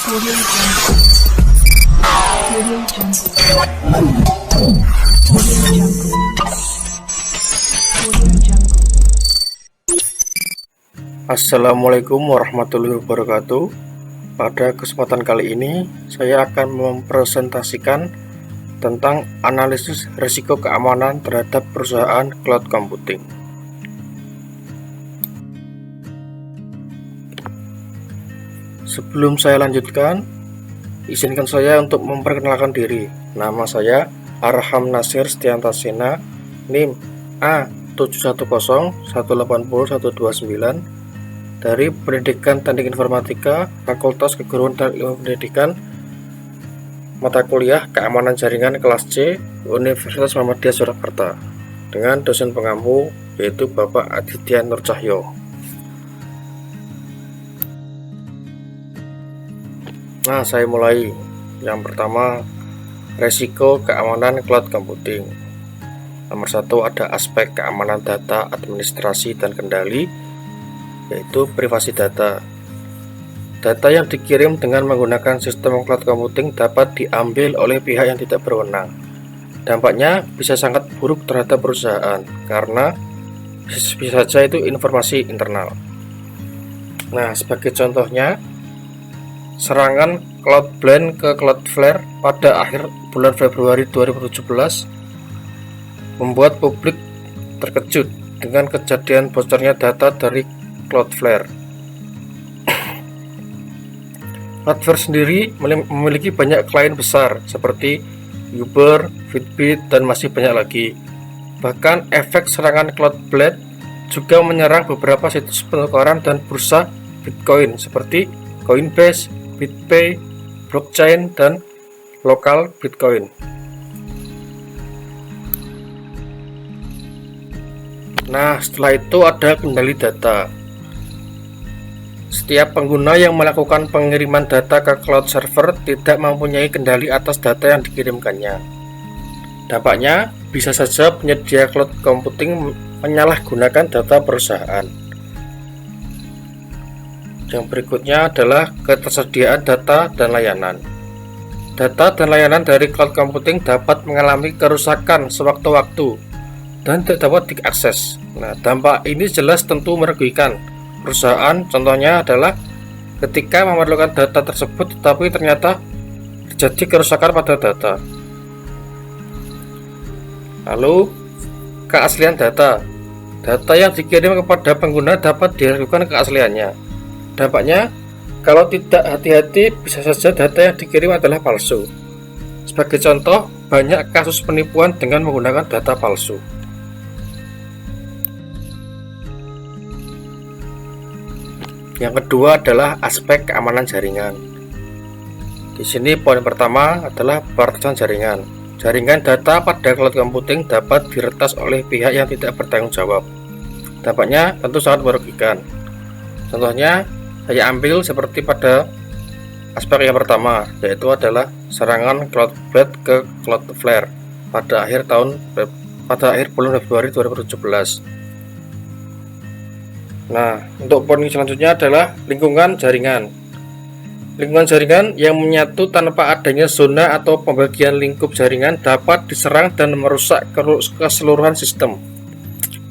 Audio Jungle. Audio Jungle. Audio Jungle. Audio Jungle. Assalamualaikum warahmatullahi wabarakatuh. Pada kesempatan kali ini saya akan mempresentasikan tentang analisis risiko keamanan terhadap perusahaan cloud computing. Sebelum saya lanjutkan, izinkan saya untuk memperkenalkan diri. Nama saya Arham Nasir Setiantasena, NIM A710180-129 dari Pendidikan Teknik Informatika, Fakultas Keguruan dan Ilmu Pendidikan, mata kuliah Keamanan Jaringan kelas C, Universitas Muhammadiyah Surakarta, dengan dosen pengampu yaitu Bapak Aditya Nur Cahyo. Nah, saya mulai. Yang pertama, resiko keamanan cloud computing. Nomor 1 ada aspek keamanan data, administrasi, dan kendali, yaitu privasi data. Data yang dikirim dengan menggunakan sistem cloud computing dapat diambil oleh pihak yang tidak berwenang. Dampaknya bisa sangat buruk terhadap perusahaan, karena bisa saja itu informasi internal. Nah, sebagai contohnya, serangan Cloudblend ke Cloudflare pada akhir bulan Februari 2017 membuat publik terkejut dengan kejadian bocornya data dari Cloudflare. Cloudflare sendiri memiliki banyak klien besar seperti Uber, Fitbit, dan masih banyak lagi. Bahkan efek serangan Cloudblend juga menyerang beberapa situs penukaran dan bursa Bitcoin seperti Coinbase, BitPay, Blockchain, dan Lokal Bitcoin. Nah, setelah itu ada kendali data. Setiap pengguna yang melakukan pengiriman data ke cloud server tidak mempunyai kendali atas data yang dikirimkannya. Dampaknya, bisa saja penyedia cloud computing menyalahgunakan data perusahaan. Yang berikutnya adalah ketersediaan data dan layanan. Data dan layanan dari cloud computing dapat mengalami kerusakan sewaktu-waktu dan tidak dapat diakses. Nah, dampak ini jelas tentu merugikan perusahaan. Contohnya adalah ketika memerlukan data tersebut tetapi ternyata terjadi kerusakan pada data. Lalu, keaslian data. Data yang dikirim kepada pengguna dapat diragukan keasliannya. Dampaknya, kalau tidak hati-hati, bisa saja data yang dikirim adalah palsu. Sebagai contoh, banyak kasus penipuan dengan menggunakan data palsu. Yang kedua adalah aspek keamanan jaringan. Di sini poin pertama adalah batasan jaringan. Jaringan data pada cloud computing dapat diretas oleh pihak yang tidak bertanggung jawab. Dampaknya tentu sangat merugikan. Contohnya, saya ambil seperti pada aspek yang pertama, yaitu adalah serangan Cloudblend ke Cloudflare pada akhir bulan Februari 2017. Nah, untuk poin selanjutnya adalah lingkungan jaringan. Lingkungan jaringan yang menyatu tanpa adanya zona atau pembagian lingkup jaringan dapat diserang dan merusak keseluruhan sistem.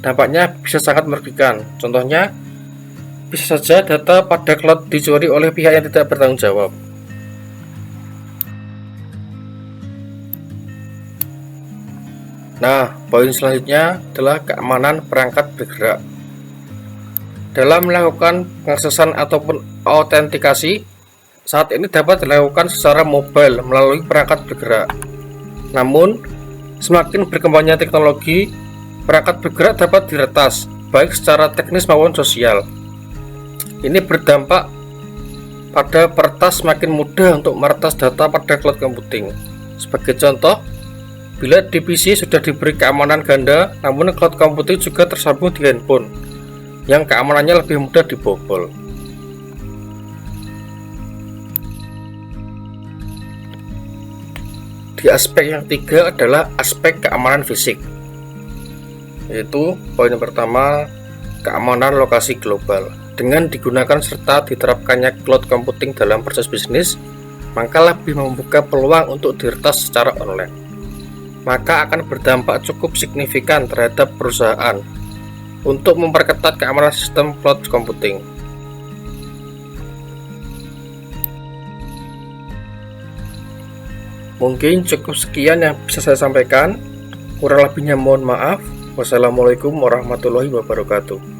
Dampaknya bisa sangat merugikan. Contohnya, bisa saja data pada cloud dicuri oleh pihak yang tidak bertanggung jawab. Nah, poin selanjutnya adalah keamanan perangkat bergerak. Dalam melakukan pengaksesan ataupun autentikasi, saat ini dapat dilakukan secara mobile melalui perangkat bergerak. Namun, semakin berkembangnya teknologi, perangkat bergerak dapat diretas, baik secara teknis maupun sosial. Ini berdampak pada peretas semakin mudah untuk meretas data pada cloud computing. Sebagai contoh, bila di PC sudah diberi keamanan ganda, namun cloud computing juga tersambung di handphone, yang keamanannya lebih mudah dibobol. Di aspek yang ketiga adalah aspek keamanan fisik, yaitu poin pertama, keamanan lokasi global. Dengan digunakan serta diterapkannya cloud computing dalam proses bisnis, maka lebih membuka peluang untuk diretas secara online. Maka akan berdampak cukup signifikan terhadap perusahaan untuk memperketat keamanan sistem cloud computing. Mungkin cukup sekian yang bisa saya sampaikan. Kurang lebihnya mohon maaf. Wassalamualaikum warahmatullahi wabarakatuh.